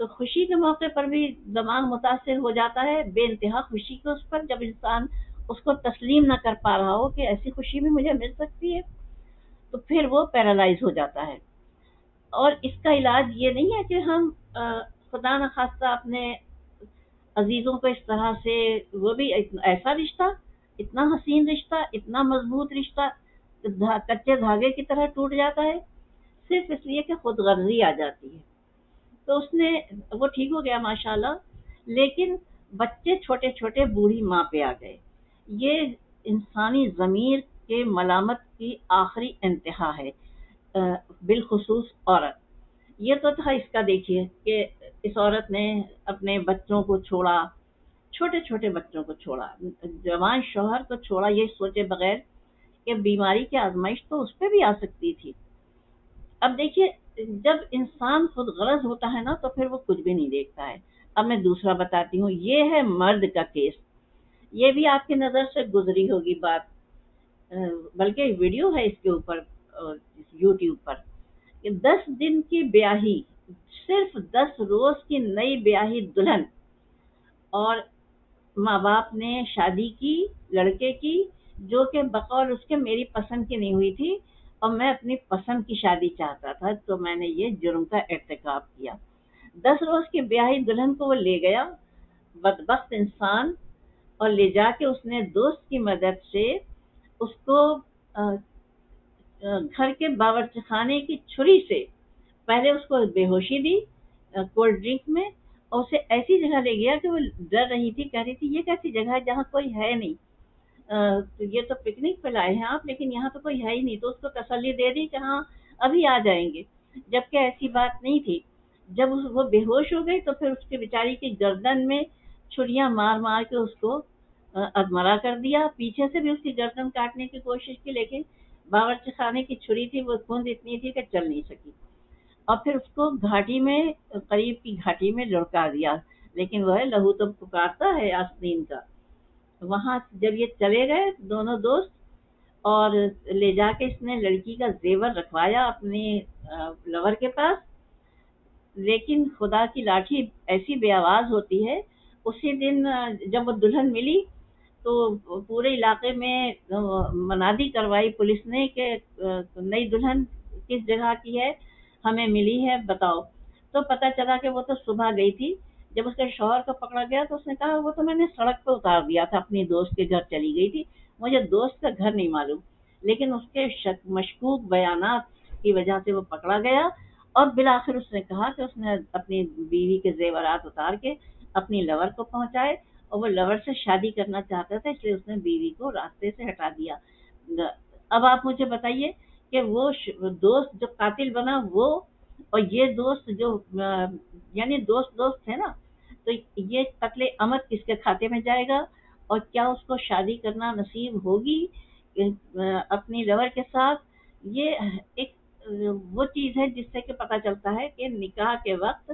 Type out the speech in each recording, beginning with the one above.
تو خوشی کے موقع پر بھی دماغ متاثر ہو جاتا ہے، بے انتہا خوشی کے اس پر، جب انسان اس کو تسلیم نہ کر پا رہا ہو کہ ایسی خوشی بھی مجھے مل سکتی ہے، تو پھر وہ پیرالائز ہو جاتا ہے۔ اور اس کا علاج یہ نہیں ہے کہ ہم خدا نخواستہ اپنے عزیزوں کو اس طرح سے، وہ بھی ایسا رشتہ، اتنا حسین رشتہ، اتنا مضبوط رشتہ کچے دھاگے کی طرح ٹوٹ جاتا ہے صرف اس لیے کہ خود غرضی آ جاتی ہے۔ تو اس نے، وہ ٹھیک ہو گیا ماشاءاللہ، لیکن بچے چھوٹے چھوٹے بوڑھی ماں پہ آ گئے۔ یہ انسانی ضمیر کے ملامت کی آخری انتہا ہے، بالخصوص عورت۔ یہ تو تھا اس کا، دیکھیے کہ اس عورت نے اپنے بچوں کو چھوڑا، چھوٹے چھوٹے بچوں کو چھوڑا، جوان شوہر کو چھوڑا، یہ سوچے بغیر کہ بیماری کی آزمائش تو اس پہ بھی آ سکتی تھی۔ اب دیکھیے، جب انسان خود غرض ہوتا ہے نا تو پھر وہ کچھ بھی نہیں دیکھتا ہے۔ اب میں دوسرا بتاتی ہوں، یہ ہے مرد کا کیس، یہ بھی آپ کی نظر سے گزری ہوگی بات، بلکہ ویڈیو ہے اس کے اوپر یوٹیوب پر، کہ 10 دن کی بیاہی، صرف 10 روز کی نئی بیاہی دلہن، اور ماں باپ نے شادی کی لڑکے کی، جو کہ بقول اس کے میری پسند کی نہیں ہوئی تھی، اور میں اپنی پسند کی شادی چاہتا تھا، تو میں نے یہ جرم کا ارتکاب کیا۔ 10 روز کی بیاہی دلہن کو وہ لے گیا، بدبخت انسان، اور لے جا کے اس نے دوست کی مدد سے اس کو گھر کے باورچی خانے کی چھری سے پہلے اس کو بے ہوشی دی کولڈ ڈرنک میں، اور اسے ایسی جگہ لے گیا کہ وہ ڈر رہی تھی، کہہ رہی تھی یہ کیسی جگہ ہے جہاں کوئی ہے نہیں، تو یہ تو پکنک پہ لائے ہیں آپ، لیکن یہاں تو کوئی ہے ہی نہیں، تو اس کو تسلی دے دی کہ ہاں ابھی آ جائیں گے، جبکہ ایسی بات نہیں تھی۔ جب وہ بے ہوش ہو گئی تو پھر اس کے بیچاری کی گردن میں چھریاں مار مار کے اس کو ادمرا کر دیا، پیچھے سے بھی اس کی گردن کاٹنے کی کوشش کی، لیکن باورچی خانے کی چھری تھی، وہ کند اتنی تھی کہ چل نہیں سکی، اور پھر اس کو گھاٹی میں، قریب کی گھاٹی میں لڑکا دیا، لیکن وہ ہے لہو تو پکارتا ہے آستین کا۔ وہاں جب یہ چلے گئے دونوں دوست، اور لے جا کے اس نے لڑکی کا زیور رکھوایا اپنے لور کے پاس، لیکن خدا کی لاٹھی ایسی بے آواز ہوتی ہے، اسی دن جب وہ دلہن ملی تو پورے علاقے میں منادی کروائی پولیس نے کہ نئی دلہن کس جگہ کی ہے، ہمیں ملی ہے، بتاؤ۔ تو پتہ چلا کہ وہ تو صبح گئی تھی، جب اس کے شوہر کو پکڑا گیا تو اس نے کہا وہ تو میں نے سڑک پہ اتار دیا تھا، اپنی دوست کے گھر چلی گئی تھی، مجھے دوست کا گھر نہیں معلوم، لیکن اس کے مشکوک بیانات کی وجہ سے وہ پکڑا گیا، اور بالآخر اس نے کہا کہ اس نے اپنی بیوی کے زیورات اتار کے اپنی لور کو پہنچائے، اور وہ لور سے شادی کرنا چاہتا تھا، اس لیے اس نے بیوی کو راستے سے ہٹا دیا۔ اب آپ مجھے بتائیے کہ وہ دوست جو قاتل بنا وہ، اور یہ دوست جو یعنی دوست دوست ہے نا، تو یہ قتل عمد کس کے کھاتے میں جائے گا، اور کیا اس کو شادی کرنا نصیب ہوگی اپنی لور کے ساتھ؟ یہ ایک وہ چیز ہے جس سے کہ پتہ چلتا ہے کہ نکاح کے وقت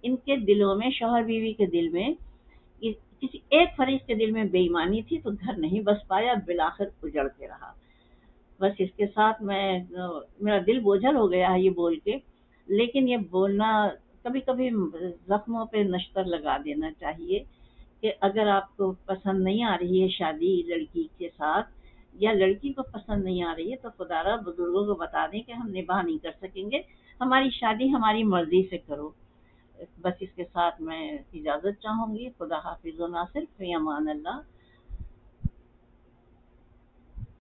ان کے دلوں میں، شوہر بیوی کے دل میں، کسی ایک فریق کے دل میں بے ایمانی تھی، تو گھر نہیں بس پایا، بالآخر اجڑ کے رہا۔ بس اس کے ساتھ میرا دل بوجھل ہو گیا ہے یہ بول کے، لیکن یہ بولنا کبھی کبھی زخموں پہ نشتر لگا دینا چاہیے، کہ اگر آپ کو پسند نہیں آ رہی ہے شادی لڑکی کے ساتھ، یا لڑکی کو پسند نہیں آ رہی ہے، تو خدا را بزرگوں کو بتا دیں کہ ہم نباہ نہیں کر سکیں گے، ہماری شادی ہماری مرضی سے کرو۔ بس اس کے ساتھ میں اجازت چاہوں گی، خدا حافظ و ناصر، فی امان اللہ۔